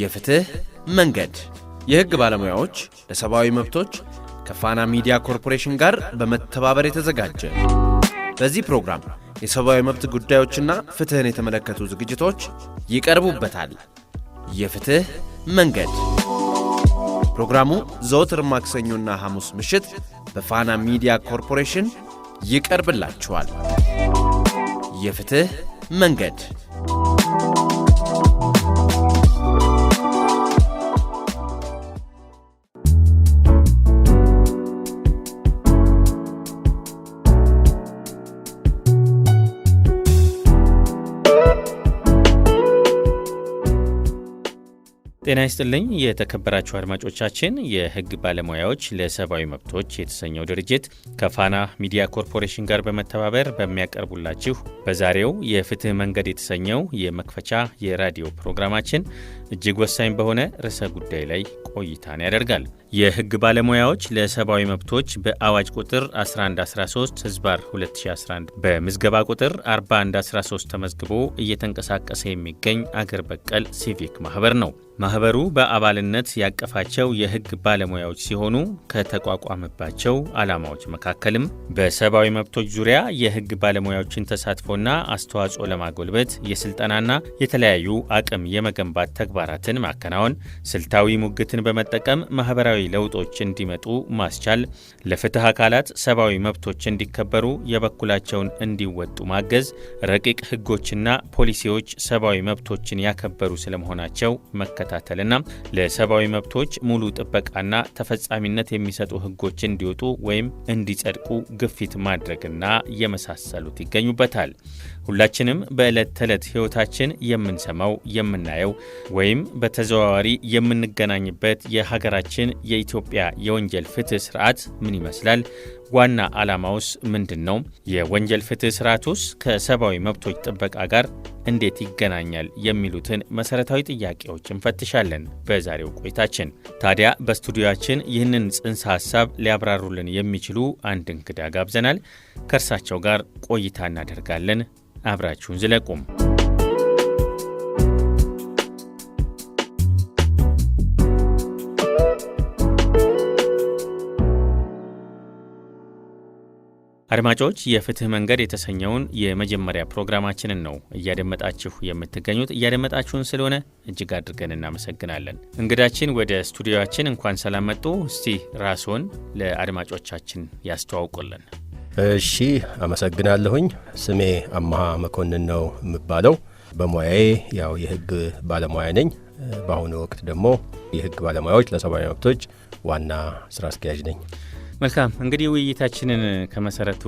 የፍትህ መንገድ የህግ ባለሙያዎች ለሰብአዊ መብቶች ከፋና ሚዲያ ኮርፖሬሽን ጋር በመተባበር የተዘጋጀ። በዚህ ፕሮግራም የሰብአዊ መብት ጉዳዮችና ፍትህን የተመለከቱ ዝግጅቶች ይቀርቡበታል። የፍትህ መንገድ ፕሮግራሙ ዘወትር ማክሰኞና ሐሙስ ምሽት በፋና ሚዲያ ኮርፖሬሽን ይቀርብላችኋል። የፍትህ መንገድ ጤና ይስጥልኝ የተከበራችሁ አድማጮቻችን። የህግ ባለሙያዎች ለሰብአዊ መብቶች የተሰኘው ድርጅት ከፋና ሚዲያ ኮርፖሬሽን ጋር በመተባበር በሚያቀርቡላችሁ በዛሬው የፍትህ መንገድ የተሰኘው የመክፈቻ የራዲዮ ፕሮግራማችን እጅግ ወሳኝ በሆነ ርዕሰ ጉዳይ ላይ ቆይታን ያደርጋል። የህግ ባለሙያዎች ለሰብአዊ መብቶች በአዋጅ ቁጥር 1113/2011 በምዝገባ ቁጥር 4113 ተመዝግቦ እየተንቀሳቀሰ የሚገኝ አገር በቀል ሲቪክ ማህበር ነው። ማህበሩ በአባልነት ያቀፋቸው የህግ ባለሙያዎች ሲሆኑ ከተቋቋመባቸው ዓላማዎች መካከልም በሰብአዊ መብቶች ዙሪያ የህግ ባለሙያዎችን ተሳትፎና አስተዋጽኦ ለማጎልበት የስልጠናና የተለያዩ አቅም የመገንባት ተግባራትን ማከናወን፣ ስልታዊ ሙግትን በመጠቀም ማህበራዊ ለውጦች እንዲመጡ ማስቻል፣ ለፍትህ አካላት ሰብአዊ መብቶች እንዲከበሩ የበኩላቸውን እንዲወጡ ማገዝ፣ ረቂቅ ህጎችና ፖሊሲዎች ሰብአዊ መብቶችን ያከበሩ ስለመሆናቸው መከታተልና ለሰብአዊ መብቶች ሙሉ ጥበቃና ተፈጻሚነት የሚሰጡ ህጎች እንዲወጡ ወይም እንዲጸድቁ ግፊት ማድረግና የመሳሰሉት ይገኙበታል። ሁላችንም በዕለት ተዕለት ህይወታችን የምንሰማው የምናየው ወይም በተዘዋዋሪ የምንገናኝበት የሀገራችን የኢትዮጵያ የወንጀል ፍትህ ስርዓት ምን ይመስላል? ዋና ዓላማውስ ምንድነው? የወንጀል ፍትህ ስርዓቱስ ከሰብአዊ መብቶች ጥበቃ ጋር እንዴት ይገናኛል? የሚሉትን መሰረታዊ ጥያቄዎች እንፈትሻለን በዛሬው ቆይታችን። ታዲያ በስቱዲዮአችን ይህንን ጽንሰ ሐሳብ ሊያብራሩልን የሚችሉ አንድ እንግዳ ጋብዘናል። ከእርሳቸው ጋር ቆይታ እናደርጋለን። አብራችሁን ዝለቁም። አድማጮች የፍትህ መንገድ የተሰኘውን የመጀመሪያ ፕሮግራማችንን ነው እያደመጣችሁ የምትገኙት። እያደመጣችሁን ስለሆነ እጅግ አድርገን እናመሰግናለን። እንግዳችን ወደ ስቱዲዮአችን እንኳን ሰላም መጡ። እስቲ ራስዎን ለአድማጮቻችን ያስተዋውቁልን። እሺ፣ አመሰግናለሁኝ። ስሜ አማሃ መኮንን ነው የምባለው። በሙያዬ የህግ ባለሙያ ነኝ። በአሁኑ ወቅት ደግሞ የህግ ባለሙያዎች ለሰብአዊ መብቶች ዋና ስራ አስኪያጅ ነኝ። መልካም፣ እንግዲህ ውይይታችንን ከመሰረቱ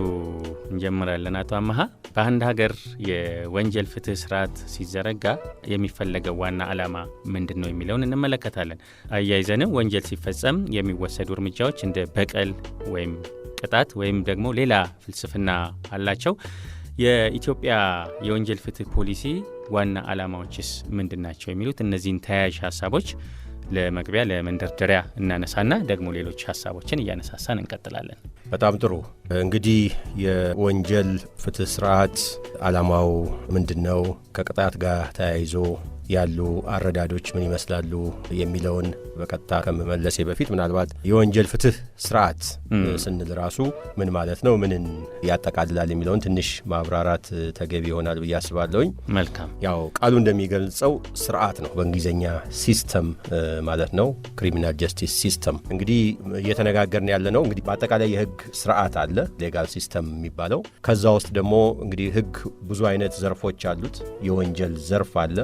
እንጀምራለን። አቶ አማሃ፣ በአንድ ሀገር የወንጀል ፍትህ ስርዓት ሲዘረጋ የሚፈለገው ዋና ዓላማ ምንድን ነው የሚለውን እንመለከታለን። አያይዘንም ወንጀል ሲፈጸም የሚወሰዱ እርምጃዎች እንደ በቀል ወይም ቅጣት ወይም ደግሞ ሌላ ፍልስፍና አላቸው። የኢትዮጵያ የወንጀል ፍትህ ፖሊሲ ዋና ዓላማዎችስ ምንድን ናቸው የሚሉት እነዚህን ተያያዥ ሀሳቦች ለመግቢያ ለመንደርደሪያ እናነሳና ደግሞ ሌሎች ሀሳቦችን እያነሳሳን እንቀጥላለን። በጣም ጥሩ። እንግዲህ የወንጀል ፍትህ ስርዓት ዓላማው ምንድነው? ከቅጣት ጋር ተያይዞ ያሉ አረዳዶች ምን ይመስላሉ የሚለውን በቀጥታ ከመመለሴ በፊት ምናልባት የወንጀል ፍትህ ስርዓት ስንል ራሱ ምን ማለት ነው፣ ምንን ያጠቃልላል የሚለውን ትንሽ ማብራራት ተገቢ ይሆናል ብዬ አስባለሁኝ። መልካም። ያው ቃሉ እንደሚገልጸው ስርዓት ነው፣ በእንግሊዝኛ ሲስተም ማለት ነው። ክሪሚናል ጀስቲስ ሲስተም። እንግዲህ እየተነጋገርን ያለ ነው እንግዲህ በአጠቃላይ የህግ ስርዓት አለ፣ ሌጋል ሲስተም የሚባለው። ከዛ ውስጥ ደግሞ እንግዲህ ህግ ብዙ አይነት ዘርፎች አሉት። የወንጀል ዘርፍ አለ፣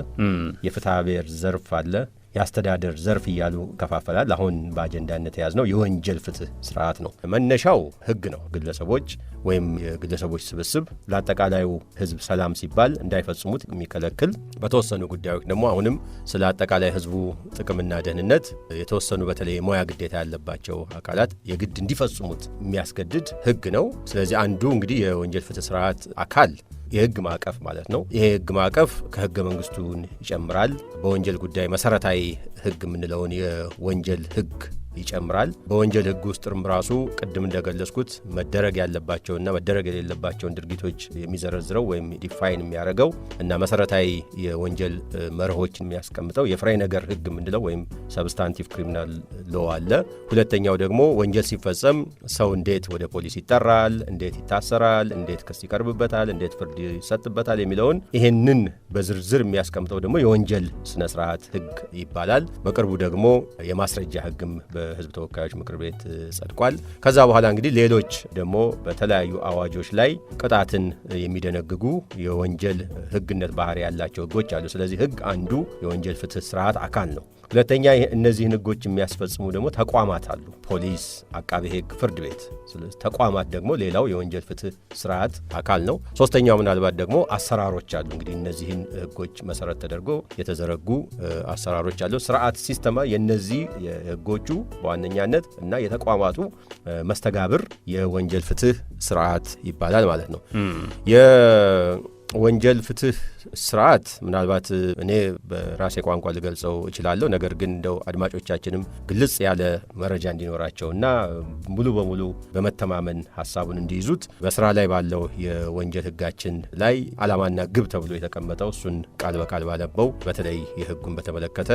የፍትሐ ብሔር ዘርፍ አለ፣ የአስተዳደር ዘርፍ እያሉ ከፋፈላል። አሁን በአጀንዳነት የያዝነው የወንጀል ፍትህ ስርዓት ነው። መነሻው ህግ ነው። ግለሰቦች ወይም የግለሰቦች ስብስብ ለአጠቃላዩ ህዝብ ሰላም ሲባል እንዳይፈጽሙት የሚከለክል፣ በተወሰኑ ጉዳዮች ደግሞ አሁንም ስለ አጠቃላይ ህዝቡ ጥቅምና ደህንነት የተወሰኑ በተለይ የሙያ ግዴታ ያለባቸው አካላት የግድ እንዲፈጽሙት የሚያስገድድ ህግ ነው። ስለዚህ አንዱ እንግዲህ የወንጀል ፍትህ ስርዓት አካል የህግ ማዕቀፍ ማለት ነው። ይሄ ህግ ማዕቀፍ ከህገ መንግስቱን ይጨምራል። በወንጀል ጉዳይ መሰረታዊ ህግ የምንለውን የወንጀል ህግ ይጨምራል። በወንጀል ሕግ ውስጥም ራሱ ቅድም እንደገለጽኩት መደረግ ያለባቸውና መደረግ የሌለባቸውን ድርጊቶች የሚዘረዝረው ወይም ዲፋይን የሚያደርገው እና መሰረታዊ የወንጀል መርሆችን የሚያስቀምጠው የፍሬ ነገር ሕግ የምንለው ወይም ሰብስታንቲቭ ክሪሚናል ሎ አለ። ሁለተኛው ደግሞ ወንጀል ሲፈጸም ሰው እንዴት ወደ ፖሊስ ይጠራል፣ እንዴት ይታሰራል፣ እንዴት ክስ ይቀርብበታል፣ እንዴት ፍርድ ይሰጥበታል የሚለውን ይሄንን በዝርዝር የሚያስቀምጠው ደግሞ የወንጀል ስነ ስርዓት ሕግ ይባላል። በቅርቡ ደግሞ የማስረጃ ሕግም በሕዝብ ተወካዮች ምክር ቤት ጸድቋል። ከዛ በኋላ እንግዲህ ሌሎች ደግሞ በተለያዩ አዋጆች ላይ ቅጣትን የሚደነግጉ የወንጀል ሕግነት ባህሪ ያላቸው ሕጎች አሉ። ስለዚህ ሕግ አንዱ የወንጀል ፍትህ ስርዓት አካል ነው። ሁለተኛ እነዚህን ሕጎች የሚያስፈጽሙ ደግሞ ተቋማት አሉ። ፖሊስ፣ አቃቤ ሕግ፣ ፍርድ ቤት። ስለዚህ ተቋማት ደግሞ ሌላው የወንጀል ፍትህ ስርዓት አካል ነው። ሶስተኛው ምናልባት ደግሞ አሰራሮች አሉ። እንግዲህ እነዚህን ሕጎች መሰረት ተደርጎ የተዘረጉ አሰራሮች አሉ። ስርዓት ሲስተማ የነዚህ የሕጎቹ በዋነኛነት እና የተቋማቱ መስተጋብር የወንጀል ፍትህ ስርዓት ይባላል ማለት ነው። ወንጀል ፍትህ ስርዓት ምናልባት እኔ በራሴ ቋንቋ ልገልጸው እችላለሁ። ነገር ግን እንደው አድማጮቻችንም ግልጽ ያለ መረጃ እንዲኖራቸውና ሙሉ በሙሉ በመተማመን ሀሳቡን እንዲይዙት በስራ ላይ ባለው የወንጀል ሕጋችን ላይ ዓላማና ግብ ተብሎ የተቀመጠው እሱን ቃል በቃል ባነበው በተለይ የሕጉን በተመለከተ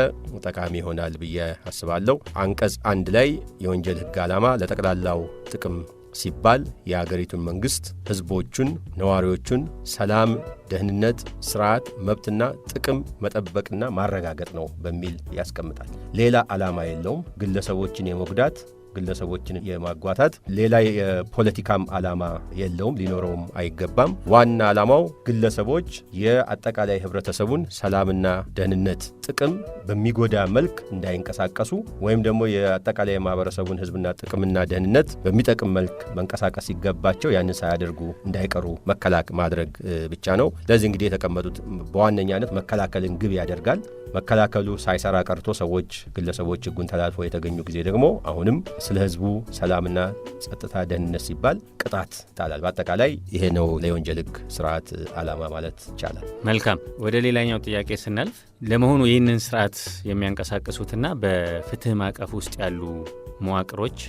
ጠቃሚ ይሆናል ብዬ አስባለሁ። አንቀጽ 1 ላይ የወንጀል ሕግ ዓላማ ለጠቅላላው ጥቅም ሲባል የሀገሪቱን መንግስት፣ ህዝቦቹን፣ ነዋሪዎቹን ሰላም፣ ደህንነት፣ ስርዓት፣ መብትና ጥቅም መጠበቅና ማረጋገጥ ነው በሚል ያስቀምጣል። ሌላ ዓላማ የለውም። ግለሰቦችን የመጉዳት፣ ግለሰቦችን የማጓታት ሌላ የፖለቲካም ዓላማ የለውም፣ ሊኖረውም አይገባም። ዋና ዓላማው ግለሰቦች የአጠቃላይ ህብረተሰቡን ሰላምና ደህንነት ጥቅም በሚጎዳ መልክ እንዳይንቀሳቀሱ ወይም ደግሞ የአጠቃላይ የማህበረሰቡን ህዝብና ጥቅምና ደህንነት በሚጠቅም መልክ መንቀሳቀስ ሲገባቸው ያንን ሳያደርጉ እንዳይቀሩ መከላከል ማድረግ ብቻ ነው። ለዚህ እንግዲህ የተቀመጡት በዋነኛነት መከላከልን ግብ ያደርጋል። መከላከሉ ሳይሰራ ቀርቶ ሰዎች፣ ግለሰቦች ህጉን ተላልፈው የተገኙ ጊዜ ደግሞ አሁንም ስለ ህዝቡ ሰላምና ጸጥታ፣ ደህንነት ሲባል ቅጣት ይጣላል። በአጠቃላይ ይሄ ነው ለወንጀል ሕግ ስርዓት ዓላማ ማለት ይቻላል። መልካም። ወደ ሌላኛው ጥያቄ ስናልፍ ለመሆኑ ይህንን ስርዓት የሚያንቀሳቅሱትና በፍትህ ማዕቀፍ ውስጥ ያሉ መዋቅሮች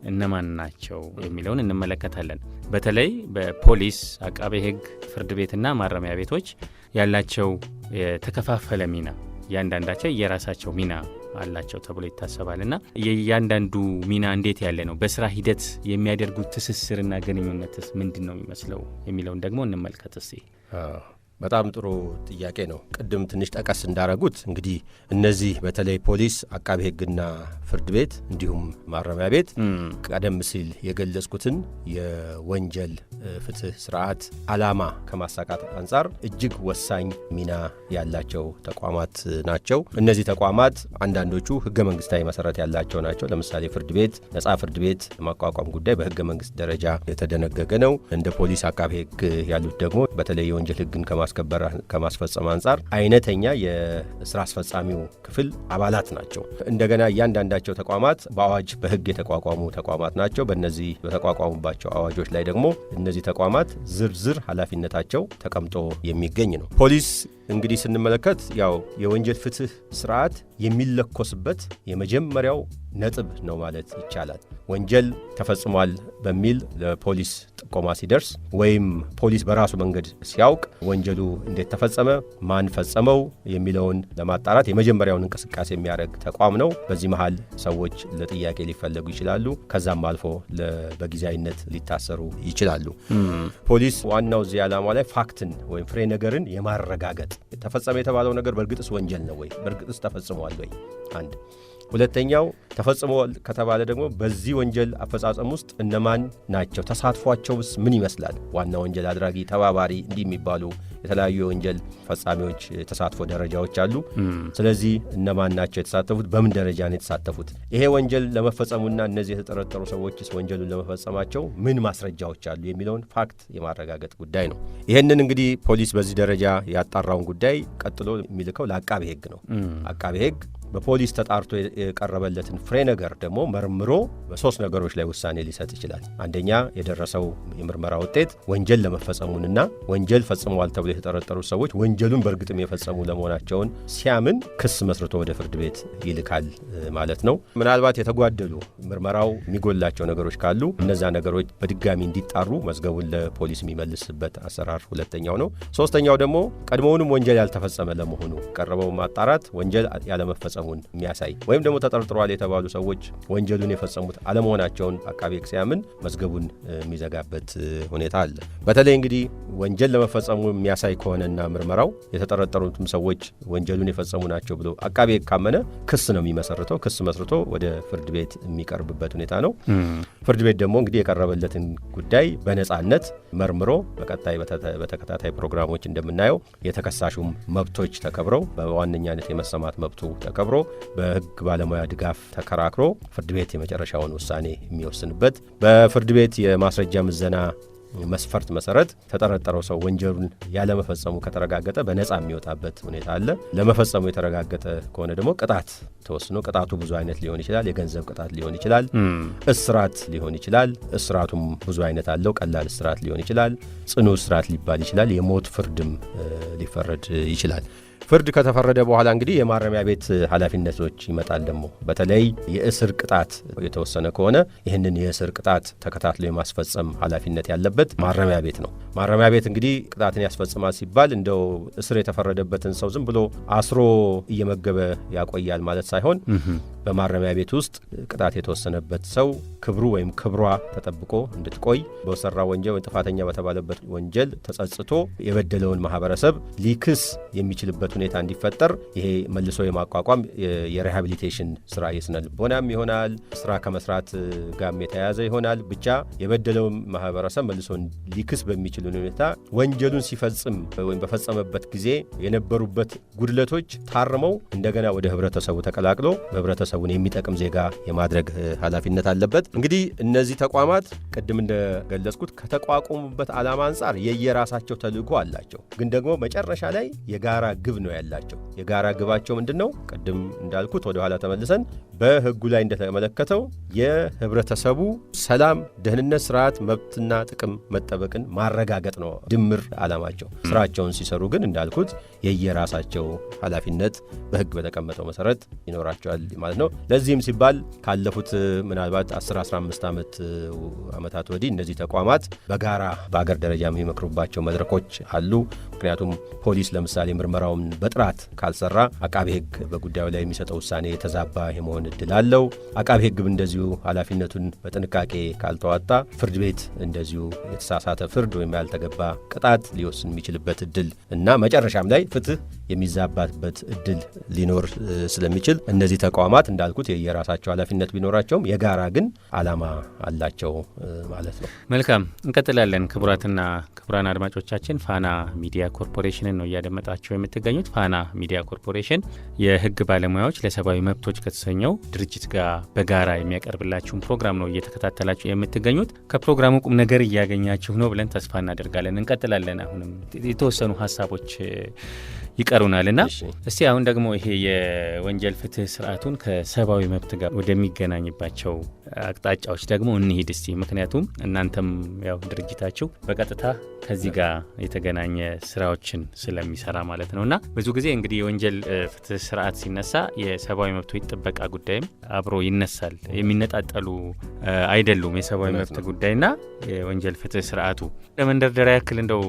እነማን ናቸው የሚለውን እንመለከታለን። በተለይ በፖሊስ፣ አቃቤ ሕግ፣ ፍርድ ቤትና ማረሚያ ቤቶች ያላቸው የተከፋፈለ ሚና፣ እያንዳንዳቸው የራሳቸው ሚና አላቸው ተብሎ ይታሰባልና የእያንዳንዱ ሚና እንዴት ያለ ነው? በስራ ሂደት የሚያደርጉት ትስስርና ግንኙነትስ ምንድን ነው የሚመስለው የሚለውን ደግሞ እንመልከት እስቲ። በጣም ጥሩ ጥያቄ ነው። ቅድም ትንሽ ጠቀስ እንዳረጉት እንግዲህ እነዚህ በተለይ ፖሊስ፣ አቃቤ ሕግና ፍርድ ቤት እንዲሁም ማረሚያ ቤት ቀደም ሲል የገለጽኩትን የወንጀል ፍትህ ስርዓት ዓላማ ከማሳካት አንጻር እጅግ ወሳኝ ሚና ያላቸው ተቋማት ናቸው። እነዚህ ተቋማት አንዳንዶቹ ህገ መንግስታዊ መሰረት ያላቸው ናቸው። ለምሳሌ ፍርድ ቤት፣ ነጻ ፍርድ ቤት የማቋቋም ጉዳይ በህገ መንግስት ደረጃ የተደነገገ ነው። እንደ ፖሊስ፣ አቃቤ ሕግ ያሉት ደግሞ በተለይ የወንጀል ሕግን ከማስፈጸም አንጻር አይነተኛ የስራ አስፈጻሚው ክፍል አባላት ናቸው። እንደገና እያንዳንዳቸው ተቋማት በአዋጅ በህግ የተቋቋሙ ተቋማት ናቸው። በእነዚህ በተቋቋሙባቸው አዋጆች ላይ ደግሞ እነዚህ ተቋማት ዝርዝር ኃላፊነታቸው ተቀምጦ የሚገኝ ነው። ፖሊስ እንግዲህ ስንመለከት ያው የወንጀል ፍትህ ስርዓት የሚለኮስበት የመጀመሪያው ነጥብ ነው ማለት ይቻላል። ወንጀል ተፈጽሟል በሚል ለፖሊስ ጥቆማ ሲደርስ ወይም ፖሊስ በራሱ መንገድ ሲያውቅ ወንጀሉ እንዴት ተፈጸመ፣ ማን ፈጸመው የሚለውን ለማጣራት የመጀመሪያውን እንቅስቃሴ የሚያደርግ ተቋም ነው። በዚህ መሃል ሰዎች ለጥያቄ ሊፈለጉ ይችላሉ። ከዛም አልፎ በጊዜያዊነት ሊታሰሩ ይችላሉ። ፖሊስ ዋናው እዚህ ዓላማ ላይ ፋክትን ወይም ፍሬ ነገርን የማረጋገጥ ተፈጸመ የተባለው ነገር በእርግጥስ ወንጀል ነው ወይ፣ በእርግጥስ ተፈጽሟል ወይ? አንድ ሁለተኛው ተፈጽሟል ከተባለ ደግሞ በዚህ ወንጀል አፈጻጸም ውስጥ እነማን ናቸው? ተሳትፏቸውስ ምን ይመስላል? ዋና ወንጀል አድራጊ፣ ተባባሪ እንዲህ የሚባሉ የተለያዩ የወንጀል ፈጻሚዎች የተሳትፎ ደረጃዎች አሉ። ስለዚህ እነማን ናቸው የተሳተፉት? በምን ደረጃ ነው የተሳተፉት? ይሄ ወንጀል ለመፈጸሙና እነዚህ የተጠረጠሩ ሰዎችስ ወንጀሉን ለመፈጸማቸው ምን ማስረጃዎች አሉ የሚለውን ፋክት የማረጋገጥ ጉዳይ ነው። ይህንን እንግዲህ ፖሊስ በዚህ ደረጃ ያጣራውን ጉዳይ ቀጥሎ የሚልከው ለአቃቤ ሕግ ነው። አቃቤ ሕግ በፖሊስ ተጣርቶ የቀረበለትን ፍሬ ነገር ደግሞ መርምሮ በሶስት ነገሮች ላይ ውሳኔ ሊሰጥ ይችላል። አንደኛ የደረሰው የምርመራ ውጤት ወንጀል ለመፈጸሙንና ወንጀል ፈጽመዋል ተብሎ የተጠረጠሩ ሰዎች ወንጀሉን በእርግጥም የፈጸሙ ለመሆናቸውን ሲያምን ክስ መስርቶ ወደ ፍርድ ቤት ይልካል ማለት ነው። ምናልባት የተጓደሉ ምርመራው የሚጎላቸው ነገሮች ካሉ እነዛ ነገሮች በድጋሚ እንዲጣሩ መዝገቡን ለፖሊስ የሚመልስበት አሰራር ሁለተኛው ነው። ሶስተኛው ደግሞ ቀድሞውንም ወንጀል ያልተፈጸመ ለመሆኑ ቀረበው ማጣራት ወንጀል ያለመፈጸሙን የሚያሳይ ወይም ደግሞ ተጠርጥሯል የተባሉ ሰዎች ወንጀሉን የፈጸሙት አለመሆናቸውን አቃቤ ሕግ ሲያምን መዝገቡን የሚዘጋበት ሁኔታ አለ። በተለይ እንግዲህ ወንጀል ለመፈጸሙ የሚያሳይ ከሆነና ምርመራው የተጠረጠሩትም ሰዎች ወንጀሉን የፈጸሙ ናቸው ብሎ አቃቤ ሕግ ካመነ ክስ ነው የሚመሰርተው። ክስ መስርቶ ወደ ፍርድ ቤት የሚቀርብበት ሁኔታ ነው። ፍርድ ቤት ደግሞ እንግዲህ የቀረበለትን ጉዳይ በነጻነት መርምሮ በቀጣይ በተከታታይ ፕሮግራሞች እንደምናየው የተከሳሹም መብቶች ተከብረው በዋነኛነት የመሰማት መብቱ ተከብሮ በሕግ ባለሙያ ድጋፍ ተከራክሮ ፍርድ ቤት የመጨረሻውን ውሳኔ የሚወስንበት በፍርድ ቤት የማስረጃ ምዘና መስፈርት መሰረት ተጠረጠረው ሰው ወንጀሉን ያለመፈጸሙ ከተረጋገጠ በነጻ የሚወጣበት ሁኔታ አለ። ለመፈጸሙ የተረጋገጠ ከሆነ ደግሞ ቅጣት ተወስኖ ቅጣቱ ብዙ አይነት ሊሆን ይችላል። የገንዘብ ቅጣት ሊሆን ይችላል፣ እስራት ሊሆን ይችላል። እስራቱም ብዙ አይነት አለው። ቀላል እስራት ሊሆን ይችላል፣ ጽኑ እስራት ሊባል ይችላል። የሞት ፍርድም ሊፈረድ ይችላል። ፍርድ ከተፈረደ በኋላ እንግዲህ የማረሚያ ቤት ኃላፊነቶች ይመጣል። ደግሞ በተለይ የእስር ቅጣት የተወሰነ ከሆነ ይህንን የእስር ቅጣት ተከታትሎ የማስፈጸም ኃላፊነት ያለበት ማረሚያ ቤት ነው። ማረሚያ ቤት እንግዲህ ቅጣትን ያስፈጽማል ሲባል እንደው እስር የተፈረደበትን ሰው ዝም ብሎ አስሮ እየመገበ ያቆያል ማለት ሳይሆን በማረሚያ ቤት ውስጥ ቅጣት የተወሰነበት ሰው ክብሩ ወይም ክብሯ ተጠብቆ እንድትቆይ በሰራ ወንጀል ወይም ጥፋተኛ በተባለበት ወንጀል ተጸጽቶ የበደለውን ማህበረሰብ ሊክስ የሚችልበት ሁኔታ እንዲፈጠር ይሄ መልሶ የማቋቋም የሪሃቢሊቴሽን ስራ የስነ ልቦናም ይሆናል፣ ስራ ከመስራት ጋር የተያያዘ ይሆናል። ብቻ የበደለውን ማህበረሰብ መልሶ ሊክስ በሚችል ሁኔታ ወንጀሉን ሲፈጽም ወይም በፈጸመበት ጊዜ የነበሩበት ጉድለቶች ታርመው እንደገና ወደ ህብረተሰቡ ተቀላቅሎ ህብረተሰቡን የሚጠቅም ዜጋ የማድረግ ኃላፊነት አለበት። እንግዲህ እነዚህ ተቋማት ቅድም እንደገለጽኩት ከተቋቋሙበት ዓላማ አንጻር የየራሳቸው ተልዕኮ አላቸው። ግን ደግሞ መጨረሻ ላይ የጋራ ግብ ነው ያላቸው። የጋራ ግባቸው ምንድነው? ቅድም እንዳልኩት ወደ ኋላ ተመልሰን በህጉ ላይ እንደተመለከተው የህብረተሰቡ ሰላም፣ ደህንነት፣ ስርዓት፣ መብትና ጥቅም መጠበቅን ማረጋገጥ ነው ድምር ዓላማቸው። ስራቸውን ሲሰሩ ግን እንዳልኩት የየራሳቸው ኃላፊነት በህግ በተቀመጠው መሰረት ይኖራቸዋል ማለት ነው። ለዚህም ሲባል ካለፉት ምናልባት 10-15 ዓመታት ወዲህ እነዚህ ተቋማት በጋራ በአገር ደረጃ የሚመክሩባቸው መድረኮች አሉ። ምክንያቱም ፖሊስ ለምሳሌ ምርመራውን በጥራት ካልሰራ አቃቤ ህግ በጉዳዩ ላይ የሚሰጠው ውሳኔ የተዛባ የመሆን እድል አለው። አቃቤ ህግም እንደዚሁ ኃላፊነቱን በጥንቃቄ ካልተዋጣ ፍርድ ቤት እንደዚሁ የተሳሳተ ፍርድ ወይም ያልተገባ ቅጣት ሊወስን የሚችልበት እድል እና መጨረሻም ላይ ፍትህ የሚዛባበት እድል ሊኖር ስለሚችል እነዚህ ተቋማት እንዳልኩት የየራሳቸው ኃላፊነት ቢኖራቸውም የጋራ ግን ዓላማ አላቸው ማለት ነው። መልካም፣ እንቀጥላለን። ክቡራትና ክቡራን አድማጮቻችን ፋና ሚዲያ ኮርፖሬሽንን ነው እያደመጣቸው የምትገኙት። ፋና ሚዲያ ኮርፖሬሽን የህግ ባለሙያዎች ለሰብአዊ መብቶች ከተሰኘው ድርጅት ጋር በጋራ የሚያቀርብላችሁን ፕሮግራም ነው እየተከታተላችሁ የምትገኙት። ከፕሮግራሙ ቁም ነገር እያገኛችሁ ነው ብለን ተስፋ እናደርጋለን። እንቀጥላለን። አሁንም የተወሰኑ ሀሳቦች ይቀሩናል እና እስቲ አሁን ደግሞ ይሄ የወንጀል ፍትህ ስርዓቱን ከሰብአዊ መብት ጋር ወደሚገናኝባቸው አቅጣጫዎች ደግሞ እንሂድ እስቲ። ምክንያቱም እናንተም ያው ድርጅታችሁ በቀጥታ ከዚህ ጋር የተገናኘ ስራዎችን ስለሚሰራ ማለት ነው እና ብዙ ጊዜ እንግዲህ የወንጀል ፍትህ ስርዓት ሲነሳ የሰብአዊ መብቶች ጥበቃ ጉዳይም አብሮ ይነሳል። የሚነጣጠሉ አይደሉም የሰብአዊ መብት ጉዳይና የወንጀል ፍትህ ስርዓቱ። ለመንደርደሪያ ያክል እንደው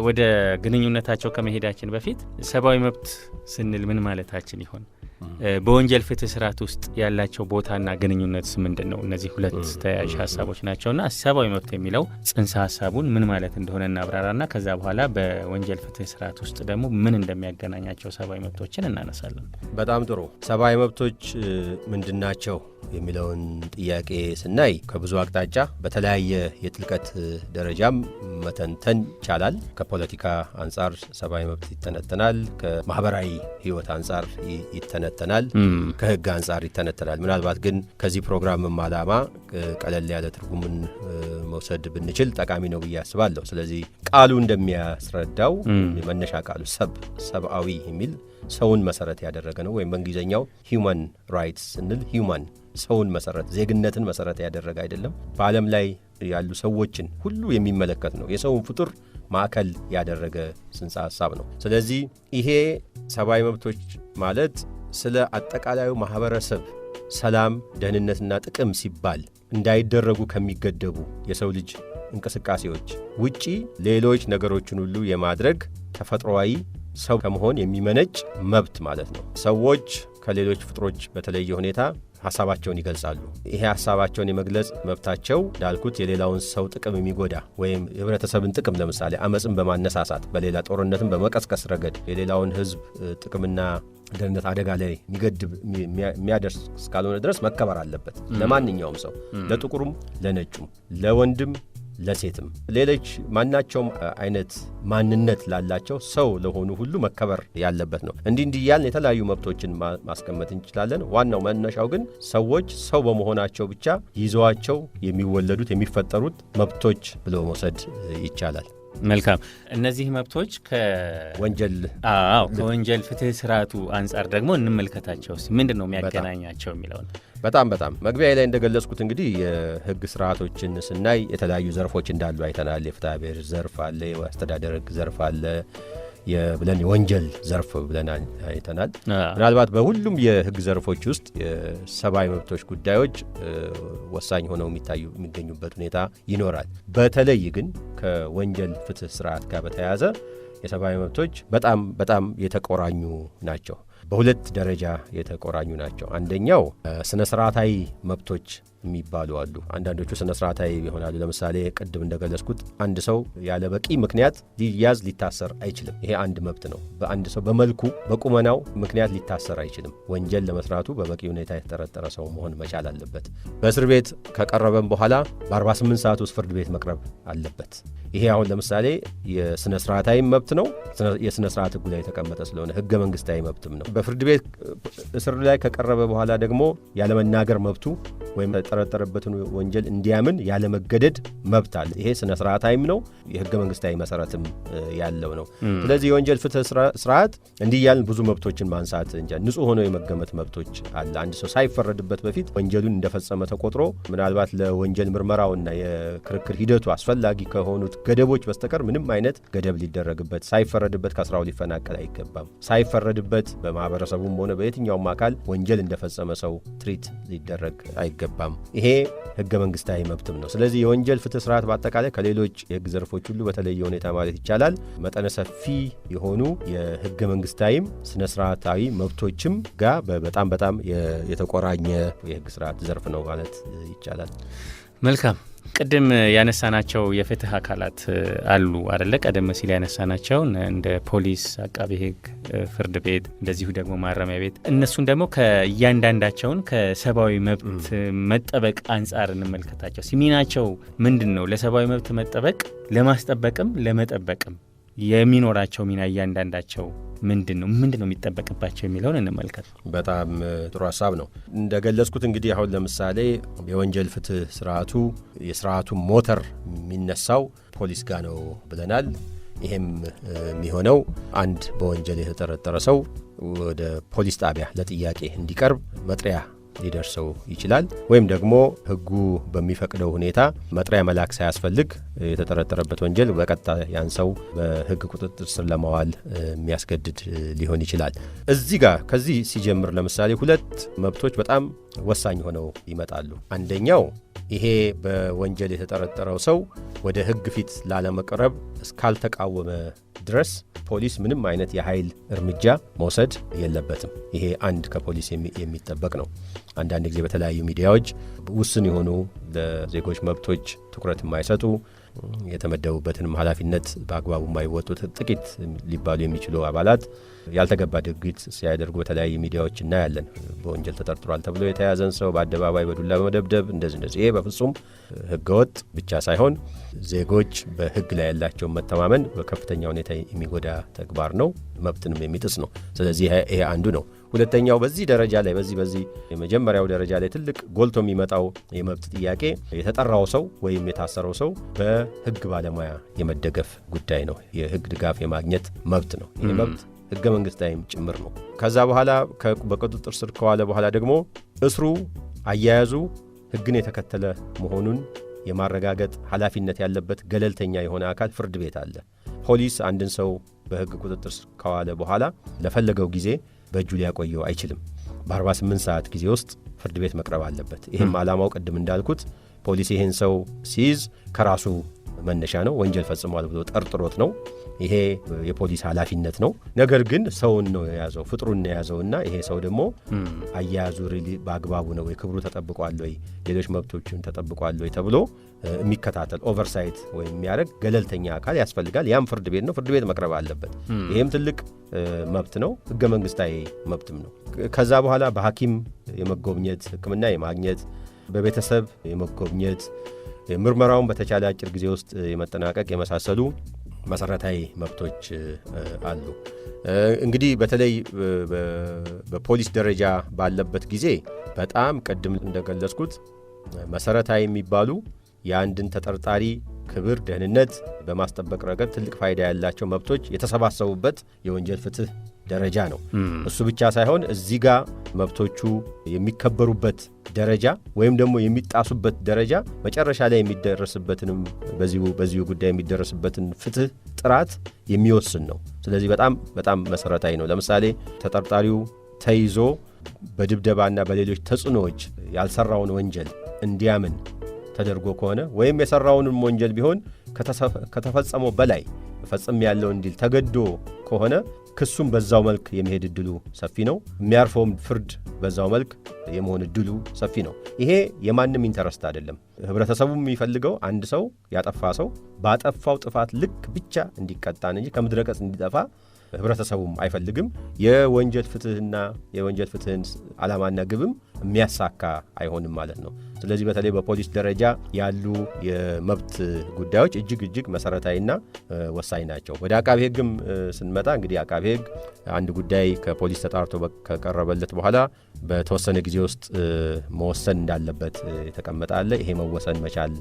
ወደ ግንኙነታቸው ከመሄዳችን በፊት ሰብአዊ መብት ስንል ምን ማለታችን ይሆን? በወንጀል ፍትህ ስርዓት ውስጥ ያላቸው ቦታና ግንኙነትስ ምንድን ነው? እነዚህ ሁለት ተያያዥ ሀሳቦች ናቸውና ሰብአዊ መብት የሚለው ጽንሰ ሀሳቡን ምን ማለት እንደሆነ እናብራራና ከዛ በኋላ በወንጀል ፍትህ ስርዓት ውስጥ ደግሞ ምን እንደሚያገናኛቸው ሰብአዊ መብቶችን እናነሳለን። በጣም ጥሩ። ሰብአዊ መብቶች ምንድን ናቸው የሚለውን ጥያቄ ስናይ ከብዙ አቅጣጫ በተለያየ የጥልቀት ደረጃም መተንተን ይቻላል። ከፖለቲካ አንጻር ሰብአዊ መብት ይተነተናል። ከማህበራዊ ህይወት አንጻር ይተነተናል። ይተነተናል፣ ከህግ አንጻር ይተነተናል። ምናልባት ግን ከዚህ ፕሮግራምም ዓላማ ቀለል ያለ ትርጉምን መውሰድ ብንችል ጠቃሚ ነው ብዬ አስባለሁ። ስለዚህ ቃሉ እንደሚያስረዳው መነሻ ቃሉ ሰብአዊ የሚል ሰውን መሰረት ያደረገ ነው። ወይም በእንግሊዝኛው ሂውማን ራይትስ ስንል ሂውማን ሰውን መሰረት ዜግነትን መሰረት ያደረገ አይደለም። በዓለም ላይ ያሉ ሰዎችን ሁሉ የሚመለከት ነው። የሰውን ፍጡር ማዕከል ያደረገ ጽንሰ ሐሳብ ነው። ስለዚህ ይሄ ሰብአዊ መብቶች ማለት ስለ አጠቃላዩ ማህበረሰብ ሰላም፣ ደህንነትና ጥቅም ሲባል እንዳይደረጉ ከሚገደቡ የሰው ልጅ እንቅስቃሴዎች ውጪ ሌሎች ነገሮችን ሁሉ የማድረግ ተፈጥሯዊ ሰው ከመሆን የሚመነጭ መብት ማለት ነው። ሰዎች ከሌሎች ፍጥሮች በተለየ ሁኔታ ሐሳባቸውን ይገልጻሉ። ይሄ ሐሳባቸውን የመግለጽ መብታቸው እንዳልኩት የሌላውን ሰው ጥቅም የሚጎዳ ወይም የህብረተሰብን ጥቅም ለምሳሌ አመፅን በማነሳሳት በሌላ ጦርነትን በመቀስቀስ ረገድ የሌላውን ህዝብ ጥቅምና ደህንነት አደጋ ላይ የሚገድብ የሚያደርስ እስካልሆነ ድረስ መከበር አለበት። ለማንኛውም ሰው፣ ለጥቁሩም፣ ለነጩም፣ ለወንድም ለሴትም ሌሎች ማናቸውም አይነት ማንነት ላላቸው ሰው ለሆኑ ሁሉ መከበር ያለበት ነው። እንዲህ እያልን የተለያዩ መብቶችን ማስቀመጥ እንችላለን። ዋናው መነሻው ግን ሰዎች ሰው በመሆናቸው ብቻ ይዘዋቸው የሚወለዱት የሚፈጠሩት መብቶች ብሎ መውሰድ ይቻላል። መልካም። እነዚህ መብቶች ከወንጀል ፍትህ ስርዓቱ አንጻር ደግሞ እንመልከታቸው። ምንድን ነው የሚያገናኛቸው የሚለውን በጣም መግቢያ ላይ እንደገለጽኩት እንግዲህ የህግ ስርዓቶችን ስናይ የተለያዩ ዘርፎች እንዳሉ አይተናል። የፍትሐ ብሔር ዘርፍ አለ፣ የአስተዳደር ህግ ዘርፍ አለ ብለን የወንጀል ዘርፍ ብለን አይተናል። ምናልባት በሁሉም የህግ ዘርፎች ውስጥ የሰብአዊ መብቶች ጉዳዮች ወሳኝ ሆነው የሚገኙበት ሁኔታ ይኖራል። በተለይ ግን ከወንጀል ፍትህ ስርዓት ጋር በተያያዘ የሰብአዊ መብቶች በጣም የተቆራኙ ናቸው። በሁለት ደረጃ የተቆራኙ ናቸው። አንደኛው ስነ ስርዓታዊ መብቶች የሚባሉ አሉ። አንዳንዶቹ ስነ ስርዓታዊ ይሆናሉ። ለምሳሌ ቅድም እንደገለጽኩት አንድ ሰው ያለ በቂ ምክንያት ሊያዝ ሊታሰር አይችልም። ይሄ አንድ መብት ነው። በአንድ ሰው በመልኩ በቁመናው ምክንያት ሊታሰር አይችልም። ወንጀል ለመስራቱ በበቂ ሁኔታ የተጠረጠረ ሰው መሆን መቻል አለበት። በእስር ቤት ከቀረበም በኋላ በ48 ሰዓት ውስጥ ፍርድ ቤት መቅረብ አለበት። ይሄ አሁን ለምሳሌ የስነ ስርዓታዊ መብት ነው። የስነ ስርዓት ህጉ ላይ የተቀመጠ ስለሆነ ህገ መንግስታዊ መብትም ነው። በፍርድ ቤት እስር ላይ ከቀረበ በኋላ ደግሞ ያለመናገር መብቱ ወይም የተጠረጠረበትን ወንጀል እንዲያምን ያለመገደድ መብት አለ። ይሄ ስነ ስርዓታዊም ነው፣ የህገ መንግስታዊ መሰረትም ያለው ነው። ስለዚህ የወንጀል ፍትህ ስርዓት እንዲህ ያልን ብዙ መብቶችን ማንሳት እንጂ ንጹህ ሆኖ የመገመት መብቶች አለ። አንድ ሰው ሳይፈረድበት በፊት ወንጀሉን እንደፈጸመ ተቆጥሮ ምናልባት ለወንጀል ምርመራውና የክርክር ሂደቱ አስፈላጊ ከሆኑት ገደቦች በስተቀር ምንም አይነት ገደብ ሊደረግበት፣ ሳይፈረድበት ከስራው ሊፈናቀል አይገባም። ሳይፈረድበት በማህበረሰቡም ሆነ በየትኛውም አካል ወንጀል እንደፈጸመ ሰው ትሪት ሊደረግ አይገባም። ይሄ ህገ መንግስታዊ መብትም ነው። ስለዚህ የወንጀል ፍትህ ስርዓት በአጠቃላይ ከሌሎች የህግ ዘርፎች ሁሉ በተለየ ሁኔታ ማለት ይቻላል መጠነ ሰፊ የሆኑ የህገ መንግስታዊም ስነ ስርዓታዊ መብቶችም ጋር በጣም የተቆራኘ የህግ ስርዓት ዘርፍ ነው ማለት ይቻላል። መልካም። ቅድም ያነሳናቸው የፍትህ አካላት አሉ አይደለ? ቀደም ሲል ያነሳናቸው እንደ ፖሊስ፣ አቃቤ ህግ፣ ፍርድ ቤት እንደዚሁ ደግሞ ማረሚያ ቤት። እነሱን ደግሞ ከእያንዳንዳቸውን ከሰብአዊ መብት መጠበቅ አንጻር እንመልከታቸው። ሚናቸው ምንድን ነው? ለሰብአዊ መብት መጠበቅ ለማስጠበቅም ለመጠበቅም የሚኖራቸው ሚና እያንዳንዳቸው ምንድን ነው የሚጠበቅባቸው የሚለውን እንመልከት። በጣም ጥሩ ሀሳብ ነው። እንደገለጽኩት እንግዲህ አሁን ለምሳሌ የወንጀል ፍትህ ስርዓቱ የስርዓቱ ሞተር የሚነሳው ፖሊስ ጋር ነው ብለናል። ይሄም የሚሆነው አንድ በወንጀል የተጠረጠረ ሰው ወደ ፖሊስ ጣቢያ ለጥያቄ እንዲቀርብ መጥሪያ ሊደርሰው ይችላል። ወይም ደግሞ ህጉ በሚፈቅደው ሁኔታ መጥሪያ መላክ ሳያስፈልግ የተጠረጠረበት ወንጀል በቀጥታ ያን ሰው በህግ ቁጥጥር ስር ለማዋል የሚያስገድድ ሊሆን ይችላል። እዚህ ጋር ከዚህ ሲጀምር ለምሳሌ ሁለት መብቶች በጣም ወሳኝ ሆነው ይመጣሉ። አንደኛው ይሄ በወንጀል የተጠረጠረው ሰው ወደ ህግ ፊት ላለመቅረብ እስካልተቃወመ ድረስ ፖሊስ ምንም አይነት የኃይል እርምጃ መውሰድ የለበትም። ይሄ አንድ ከፖሊስ የሚጠበቅ ነው። አንዳንድ ጊዜ በተለያዩ ሚዲያዎች ውስን የሆኑ ለዜጎች መብቶች ትኩረት የማይሰጡ የተመደቡበትንም ኃላፊነት በአግባቡ የማይወጡ ጥቂት ሊባሉ የሚችሉ አባላት ያልተገባ ድርጊት ሲያደርጉ በተለያዩ ሚዲያዎች እናያለን። በወንጀል ተጠርጥሯል ተብሎ የተያዘን ሰው በአደባባይ በዱላ በመደብደብ እንደዚህ ይሄ በፍጹም ህገወጥ ብቻ ሳይሆን ዜጎች በህግ ላይ ያላቸውን መተማመን በከፍተኛ ሁኔታ የሚጎዳ ተግባር ነው፣ መብትንም የሚጥስ ነው። ስለዚህ ይሄ አንዱ ነው። ሁለተኛው በዚህ ደረጃ ላይ በዚህ የመጀመሪያው ደረጃ ላይ ትልቅ ጎልቶ የሚመጣው የመብት ጥያቄ የተጠራው ሰው ወይም የታሰረው ሰው በህግ ባለሙያ የመደገፍ ጉዳይ ነው። የህግ ድጋፍ የማግኘት መብት ነው። ይህ መብት ህገ መንግስታዊም ጭምር ነው። ከዛ በኋላ በቁጥጥር ስር ከዋለ በኋላ ደግሞ እስሩ አያያዙ ህግን የተከተለ መሆኑን የማረጋገጥ ኃላፊነት ያለበት ገለልተኛ የሆነ አካል ፍርድ ቤት አለ። ፖሊስ አንድን ሰው በህግ ቁጥጥር ስር ከዋለ በኋላ ለፈለገው ጊዜ በእጁ ሊያቆየው አይችልም። በ48 ሰዓት ጊዜ ውስጥ ፍርድ ቤት መቅረብ አለበት። ይህም ዓላማው ቅድም እንዳልኩት ፖሊስ ይህን ሰው ሲይዝ ከራሱ መነሻ ነው። ወንጀል ፈጽሟል ብሎ ጠርጥሮት ነው። ይሄ የፖሊስ ኃላፊነት ነው። ነገር ግን ሰውን ነው የያዘው፣ ፍጥሩን ነው የያዘውና ይሄ ሰው ደግሞ አያያዙ በአግባቡ ነው ወይ፣ ክብሩ ተጠብቋል ወይ፣ ሌሎች መብቶችን ተጠብቋል ወይ ተብሎ የሚከታተል ኦቨርሳይት ወይም የሚያደርግ ገለልተኛ አካል ያስፈልጋል። ያም ፍርድ ቤት ነው። ፍርድ ቤት መቅረብ አለበት። ይሄም ትልቅ መብት ነው፣ ህገ መንግስታዊ መብትም ነው። ከዛ በኋላ በሐኪም የመጎብኘት ሕክምና የማግኘት በቤተሰብ የመጎብኘት ምርመራውን በተቻለ አጭር ጊዜ ውስጥ የመጠናቀቅ የመሳሰሉ መሰረታዊ መብቶች አሉ። እንግዲህ በተለይ በፖሊስ ደረጃ ባለበት ጊዜ በጣም ቅድም እንደገለጽኩት መሰረታዊ የሚባሉ የአንድን ተጠርጣሪ ክብር፣ ደህንነት በማስጠበቅ ረገድ ትልቅ ፋይዳ ያላቸው መብቶች የተሰባሰቡበት የወንጀል ፍትህ ደረጃ ነው። እሱ ብቻ ሳይሆን እዚህ ጋር መብቶቹ የሚከበሩበት ደረጃ ወይም ደግሞ የሚጣሱበት ደረጃ መጨረሻ ላይ የሚደረስበትንም በዚሁ ጉዳይ የሚደረስበትን ፍትህ ጥራት የሚወስን ነው። ስለዚህ በጣም መሰረታዊ ነው። ለምሳሌ ተጠርጣሪው ተይዞ በድብደባና በሌሎች ተጽዕኖዎች ያልሰራውን ወንጀል እንዲያምን ተደርጎ ከሆነ ወይም የሰራውንም ወንጀል ቢሆን ከተፈጸመው በላይ ፈጽም ያለው እንዲል ተገዶ ከሆነ ክሱም በዛው መልክ የመሄድ እድሉ ሰፊ ነው። የሚያርፈውም ፍርድ በዛው መልክ የመሆን እድሉ ሰፊ ነው። ይሄ የማንም ኢንተረስት አይደለም። ህብረተሰቡም የሚፈልገው አንድ ሰው ያጠፋ ሰው ባጠፋው ጥፋት ልክ ብቻ እንዲቀጣን እንጂ ከምድረ ገጽ እንዲጠፋ ህብረተሰቡም አይፈልግም። የወንጀል ፍትህን ዓላማና ግብም የሚያሳካ አይሆንም ማለት ነው። ስለዚህ በተለይ በፖሊስ ደረጃ ያሉ የመብት ጉዳዮች እጅግ መሰረታዊና ወሳኝ ናቸው። ወደ አቃቤ ህግም ስንመጣ እንግዲህ አቃቤ ህግ አንድ ጉዳይ ከፖሊስ ተጣርቶ ከቀረበለት በኋላ በተወሰነ ጊዜ ውስጥ መወሰን እንዳለበት የተቀመጠ አለ። ይሄ መወሰን መቻል፣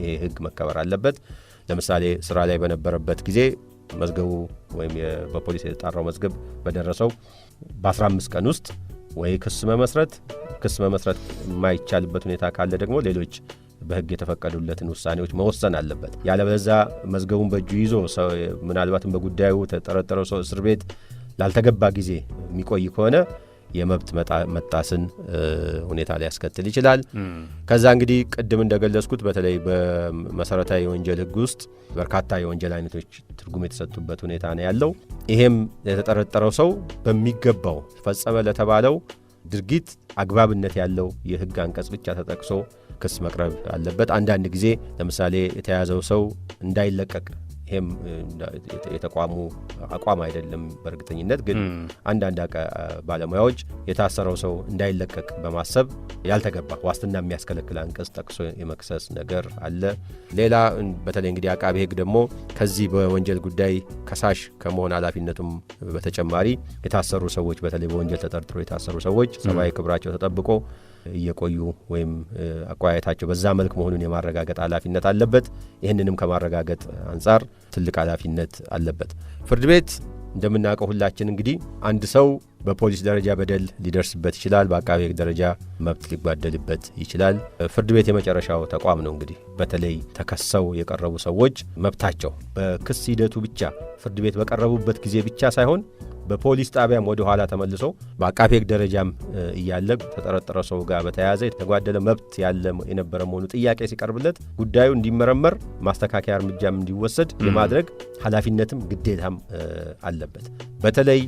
ይሄ ህግ መከበር አለበት። ለምሳሌ ስራ ላይ በነበረበት ጊዜ መዝገቡ ወይም በፖሊስ የተጣራው መዝገብ በደረሰው በ15 ቀን ውስጥ ወይ ክስ መመስረት የማይቻልበት ሁኔታ ካለ ደግሞ ሌሎች በህግ የተፈቀዱለትን ውሳኔዎች መወሰን አለበት። ያለበለዚያ መዝገቡን በእጁ ይዞ ምናልባትም በጉዳዩ ተጠረጠረው ሰው እስር ቤት ላልተገባ ጊዜ የሚቆይ ከሆነ የመብት መጣስን ሁኔታ ሊያስከትል ይችላል። ከዛ እንግዲህ ቅድም እንደገለጽኩት በተለይ በመሰረታዊ የወንጀል ህግ ውስጥ በርካታ የወንጀል አይነቶች ትርጉም የተሰጡበት ሁኔታ ነው ያለው። ይሄም የተጠረጠረው ሰው በሚገባው ፈጸመ ለተባለው ድርጊት አግባብነት ያለው የህግ አንቀጽ ብቻ ተጠቅሶ ክስ መቅረብ አለበት። አንዳንድ ጊዜ ለምሳሌ የተያዘው ሰው እንዳይለቀቅ፣ ይሄም የተቋሙ አቋም አይደለም በእርግጠኝነት ግን አንዳንድ ባለሙያዎች የታሰረው ሰው እንዳይለቀቅ በማሰብ ያልተገባ ዋስትና የሚያስከለክል አንቀጽ ጠቅሶ የመክሰስ ነገር አለ። ሌላ በተለይ እንግዲህ አቃቤ ህግ ደግሞ ከዚህ በወንጀል ጉዳይ ከሳሽ ከመሆን ኃላፊነቱም በተጨማሪ የታሰሩ ሰዎች በተለይ በወንጀል ተጠርጥሮ የታሰሩ ሰዎች ሰብአዊ ክብራቸው ተጠብቆ እየቆዩ ወይም አቋያታቸው በዛ መልክ መሆኑን የማረጋገጥ ኃላፊነት አለበት። ይህንንም ከማረጋገጥ አንጻር ትልቅ ኃላፊነት አለበት። ፍርድ ቤት እንደምናውቀው ሁላችን እንግዲህ አንድ ሰው በፖሊስ ደረጃ በደል ሊደርስበት ይችላል፣ በአቃቤ ህግ ደረጃ መብት ሊጓደልበት ይችላል። ፍርድ ቤት የመጨረሻው ተቋም ነው። እንግዲህ በተለይ ተከሰው የቀረቡ ሰዎች መብታቸው በክስ ሂደቱ ብቻ ፍርድ ቤት በቀረቡበት ጊዜ ብቻ ሳይሆን በፖሊስ ጣቢያም ወደ ኋላ ተመልሶ በአቃቤ ህግ ደረጃም እያለ ተጠረጠረ ሰው ጋር በተያያዘ የተጓደለ መብት ያለ የነበረ መሆኑ ጥያቄ ሲቀርብለት ጉዳዩ እንዲመረመር ማስተካከያ እርምጃም እንዲወሰድ የማድረግ ኃላፊነትም ግዴታም አለበት። በተለይ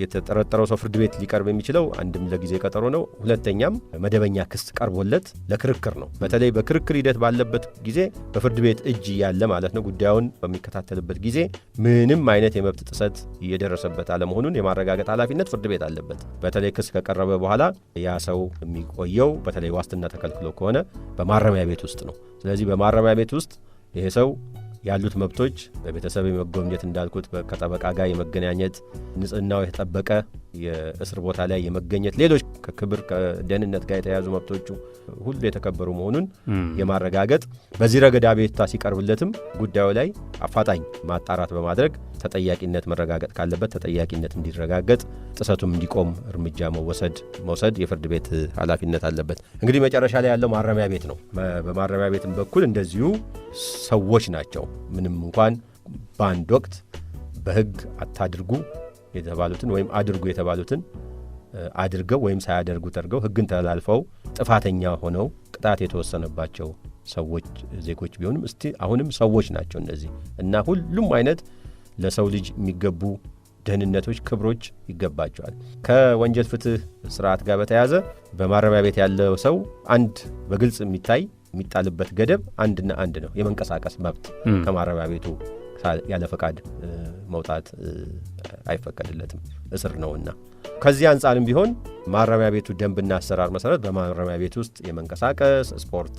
የተጠረጠረው ሰው ፍርድ ቤት ሊቀርብ የሚችለው አንድም ለጊዜ ቀጠሮ ነው፣ ሁለተኛም መደበኛ ክስ ቀርቦለት ለክርክር ነው። በተለይ በክርክር ሂደት ባለበት ጊዜ በፍርድ ቤት እጅ ያለ ማለት ነው ጉዳዩን በሚከታተልበት ጊዜ ምንም አይነት የመብት ጥሰት እየደረሰበት አለመሆኑን የማረጋገጥ ኃላፊነት ፍርድ ቤት አለበት። በተለይ ክስ ከቀረበ በኋላ ያ ሰው የሚቆየው በተለይ ዋስትና ተከልክሎ ከሆነ በማረሚያ ቤት ውስጥ ነው። ስለዚህ በማረሚያ ቤት ውስጥ ይሄ ሰው ያሉት መብቶች በቤተሰብ የመጎብኘት እንዳልኩት ከጠበቃ ጋር የመገናኘት፣ ንጽህናው የተጠበቀ የእስር ቦታ ላይ የመገኘት ሌሎች ከክብር ከደህንነት ጋር የተያዙ መብቶቹ ሁሉ የተከበሩ መሆኑን የማረጋገጥ በዚህ ረገድ አቤቱታ ሲቀርብለትም ጉዳዩ ላይ አፋጣኝ ማጣራት በማድረግ ተጠያቂነት መረጋገጥ ካለበት ተጠያቂነት እንዲረጋገጥ ጥሰቱም እንዲቆም እርምጃ መውሰድ የፍርድ ቤት ኃላፊነት አለበት። እንግዲህ መጨረሻ ላይ ያለው ማረሚያ ቤት ነው። በማረሚያ ቤትም በኩል እንደዚሁ ሰዎች ናቸው። ምንም እንኳን በአንድ ወቅት በሕግ አታድርጉ የተባሉትን ወይም አድርጉ የተባሉትን አድርገው ወይም ሳያደርጉ ተርገው ሕግን ተላልፈው ጥፋተኛ ሆነው ቅጣት የተወሰነባቸው ሰዎች ዜጎች ቢሆንም እስቲ አሁንም ሰዎች ናቸው እነዚህ እና ሁሉም አይነት ለሰው ልጅ የሚገቡ ደህንነቶች፣ ክብሮች ይገባቸዋል። ከወንጀል ፍትህ ስርዓት ጋር በተያያዘ በማረሚያ ቤት ያለው ሰው አንድ በግልጽ የሚጣልበት ገደብ አንድና አንድ ነው። የመንቀሳቀስ መብት ከማረሚያ ቤቱ ያለ ፈቃድ መውጣት አይፈቀድለትም፣ እስር ነውና። ከዚህ አንጻርም ቢሆን ማረሚያ ቤቱ ደንብና አሰራር መሰረት በማረሚያ ቤት ውስጥ የመንቀሳቀስ፣ ስፖርት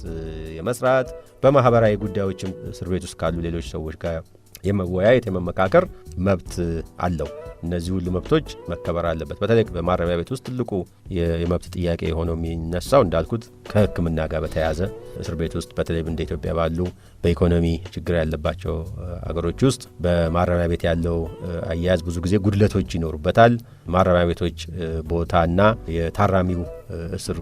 የመስራት፣ በማህበራዊ ጉዳዮችም እስር ቤት ውስጥ ካሉ ሌሎች ሰዎች ጋር የመወያየት የመመካከር መብት አለው። እነዚህ ሁሉ መብቶች መከበር አለበት። በተለይ በማረሚያ ቤት ውስጥ ትልቁ የመብት ጥያቄ የሆነው የሚነሳው እንዳልኩት ከሕክምና ጋር በተያያዘ እስር ቤት ውስጥ በተለይ እንደ ኢትዮጵያ ባሉ በኢኮኖሚ ችግር ያለባቸው አገሮች ውስጥ በማረሚያ ቤት ያለው አያያዝ ብዙ ጊዜ ጉድለቶች ይኖሩበታል። ማረሚያ ቤቶች ቦታና የታራሚው እስር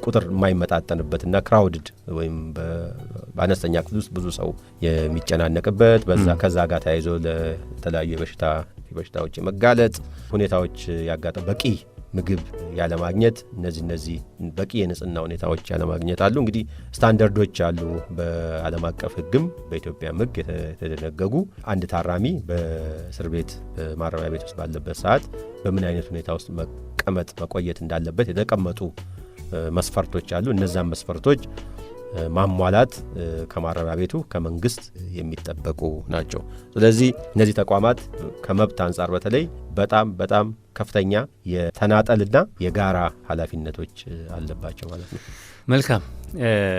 ቁጥር የማይመጣጠንበትና ክራውድድ ወይም በአነስተኛ ክፍል ውስጥ ብዙ ሰው የሚጨናነቅበት ከዛ ጋር ተያይዞ ለተለያዩ በሽታዎች የመጋለጥ ሁኔታዎች ያጋጠሙ በቂ ምግብ ያለማግኘት እነዚህ በቂ የንጽህና ሁኔታዎች ያለማግኘት አሉ። እንግዲህ ስታንዳርዶች አሉ። በዓለም አቀፍ ሕግም በኢትዮጵያም ሕግ የተደነገጉ አንድ ታራሚ በእስር ቤት ማረሚያ ቤት ውስጥ ባለበት ሰዓት በምን አይነት ሁኔታ ውስጥ መቆየት እንዳለበት የተቀመጡ መስፈርቶች አሉ። እነዛም መስፈርቶች ማሟላት ከማረሚያ ቤቱ ከመንግስት የሚጠበቁ ናቸው። ስለዚህ እነዚህ ተቋማት ከመብት አንጻር በተለይ በጣም ከፍተኛ የተናጠልና የጋራ ኃላፊነቶች አለባቸው ማለት ነው። መልካም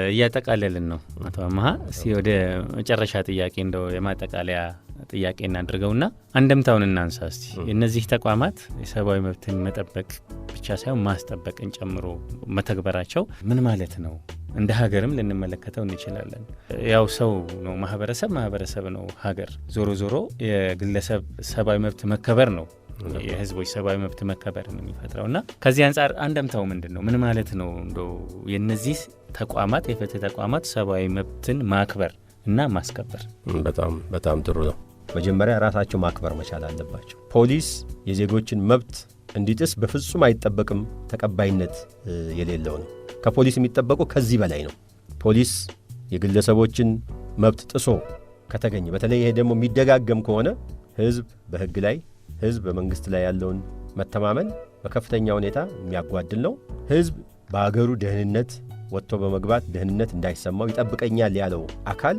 እያጠቃለልን ነው አቶ አመሃ። እስቲ ወደ መጨረሻ ጥያቄ እንደው የማጠቃለያ ጥያቄ እናድርገውና አንደምታውን እናንሳ እስቲ። እነዚህ ተቋማት የሰብአዊ መብትን መጠበቅ ብቻ ሳይሆን ማስጠበቅን ጨምሮ መተግበራቸው ምን ማለት ነው? እንደ ሀገርም ልንመለከተው እንችላለን። ያው ሰው ነው ማህበረሰብ ነው ሀገር። ዞሮ የግለሰብ ሰብአዊ መብት መከበር ነው የህዝቦች ሰብአዊ መብት መከበር ነው የሚፈጥረውና ከዚህ አንጻር አንደምታው ምንድን ነው? ምን ማለት ነው? እንደው የነዚህ ተቋማት የፍትህ ተቋማት ሰብአዊ መብትን ማክበር እና ማስከበር በጣም ጥሩ ነው። መጀመሪያ ራሳቸው ማክበር መቻል አለባቸው። ፖሊስ የዜጎችን መብት እንዲጥስ በፍጹም አይጠበቅም፣ ተቀባይነት የሌለው ነው። ከፖሊስ የሚጠበቁ ከዚህ በላይ ነው። ፖሊስ የግለሰቦችን መብት ጥሶ ከተገኘ በተለይ ይሄ ደግሞ የሚደጋገም ከሆነ ህዝብ በህግ ላይ ህዝብ በመንግስት ላይ ያለውን መተማመን በከፍተኛ ሁኔታ የሚያጓድል ነው። ህዝብ በአገሩ ደህንነት ወጥቶ በመግባት ደህንነት እንዳይሰማው ይጠብቀኛል ያለው አካል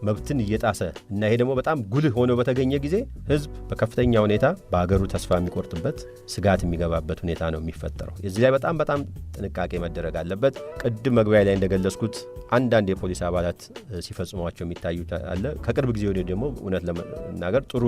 መብትን እየጣሰ እና ይሄ ደግሞ በጣም ጉልህ ሆኖ በተገኘ ጊዜ ህዝብ በከፍተኛ ሁኔታ በአገሩ ተስፋ የሚቆርጥበት ስጋት የሚገባበት ሁኔታ ነው የሚፈጠረው። የዚህ ላይ በጣም ጥንቃቄ መደረግ አለበት። ቅድም መግቢያ ላይ እንደገለጽኩት አንዳንድ የፖሊስ አባላት ሲፈጽሟቸው የሚታዩት አለ። ከቅርብ ጊዜ ወዲህ ደግሞ እውነት ለመናገር ጥሩ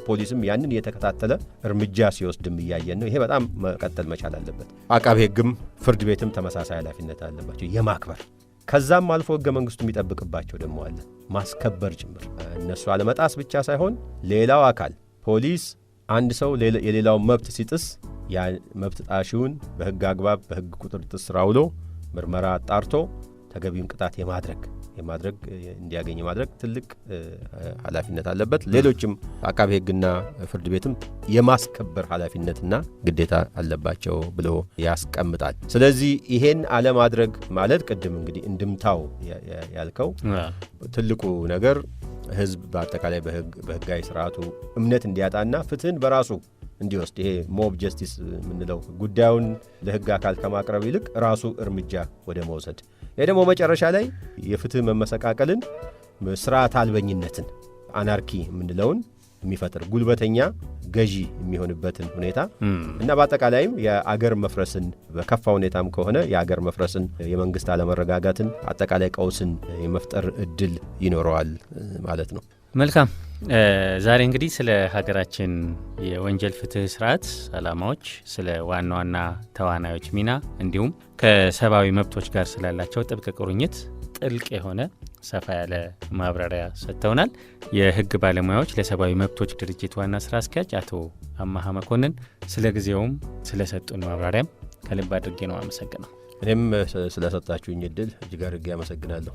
ፖሊስም ያንን እየተከታተለ እርምጃ ሲወስድም እያየን ነው። ይሄ በጣም መቀጠል መቻል አለበት። አቃቤ ህግም ፍርድ ቤትም ተመሳሳይ ኃላፊነት አለባቸው የማክበር። ከዛም አልፎ ህገ መንግስቱ የሚጠብቅባቸው ደግሞ አለ ማስከበር ጭምር። እነሱ አለመጣስ ብቻ ሳይሆን ሌላው አካል ፖሊስ አንድ ሰው የሌላውን መብት ሲጥስ ያ መብት ጣሺውን በህግ አግባብ በህግ ቁጥጥር ስር አውሎ ምርመራ አጣርቶ ተገቢውን ቅጣት የማድረግ እንዲያገኝ የማድረግ ትልቅ ኃላፊነት አለበት። ሌሎችም አቃቤ ህግና ፍርድ ቤትም የማስከበር ኃላፊነትና ግዴታ አለባቸው ብሎ ያስቀምጣል። ስለዚህ ይሄን አለማድረግ ማለት ቅድም እንግዲህ እንድምታው ያልከው ትልቁ ነገር ህዝብ በአጠቃላይ በህጋዊ ስርዓቱ እምነት እንዲያጣና ፍትህን በራሱ እንዲወስድ ይሄ ሞብ ጀስቲስ የምንለው ጉዳዩን ለህግ አካል ከማቅረብ ይልቅ ራሱ እርምጃ ወደ መውሰድ፣ ይሄ ደግሞ መጨረሻ ላይ የፍትህ መመሰቃቀልን፣ ስርዓት አልበኝነትን፣ አናርኪ የምንለውን የሚፈጥር ጉልበተኛ ገዢ የሚሆንበትን ሁኔታ እና በአጠቃላይም የአገር መፍረስን በከፋ ሁኔታም ከሆነ የአገር መፍረስን፣ የመንግስት አለመረጋጋትን፣ አጠቃላይ ቀውስን የመፍጠር እድል ይኖረዋል ማለት ነው። መልካም ዛሬ እንግዲህ ስለ ሀገራችን የወንጀል ፍትህ ስርዓት ዓላማዎች፣ ስለ ዋና ዋና ተዋናዮች ሚና እንዲሁም ከሰብአዊ መብቶች ጋር ስላላቸው ጥብቅ ቁርኝት ጥልቅ የሆነ ሰፋ ያለ ማብራሪያ ሰጥተውናል። የህግ ባለሙያዎች ለሰብአዊ መብቶች ድርጅት ዋና ስራ አስኪያጅ አቶ አማሃ መኮንን ስለ ጊዜውም ስለሰጡን ማብራሪያም ከልብ አድርጌ ነው አመሰግናለሁ። እኔም ስለሰጣችሁኝ እድል እጅግ አድርጌ አመሰግናለሁ።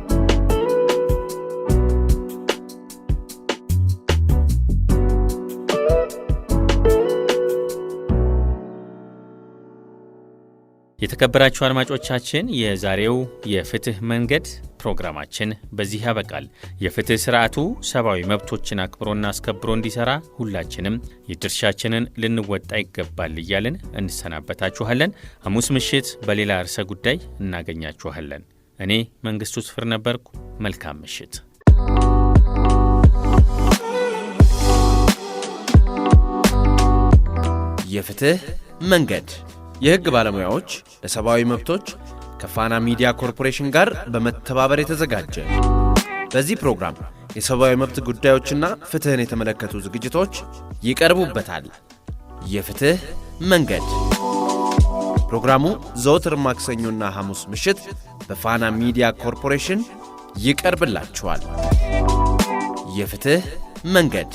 የተከበራችሁ አድማጮቻችን የዛሬው የፍትህ መንገድ ፕሮግራማችን በዚህ ያበቃል። የፍትህ ስርዓቱ ሰብአዊ መብቶችን አክብሮና አስከብሮ እንዲሰራ ሁላችንም የድርሻችንን ልንወጣ ይገባል እያልን እንሰናበታችኋለን። ሐሙስ ምሽት በሌላ ርዕሰ ጉዳይ እናገኛችኋለን። እኔ መንግስቱ ስፍር ነበርኩ። መልካም ምሽት። የፍትህ መንገድ የህግ ባለሙያዎች ለሰብአዊ መብቶች ከፋና ሚዲያ ኮርፖሬሽን ጋር በመተባበር የተዘጋጀ። በዚህ ፕሮግራም የሰብአዊ መብት ጉዳዮችና ፍትህን የተመለከቱ ዝግጅቶች ይቀርቡበታል። የፍትህ መንገድ ፕሮግራሙ ዘወትር ማክሰኞና ሐሙስ ምሽት በፋና ሚዲያ ኮርፖሬሽን ይቀርብላችኋል። የፍትህ መንገድ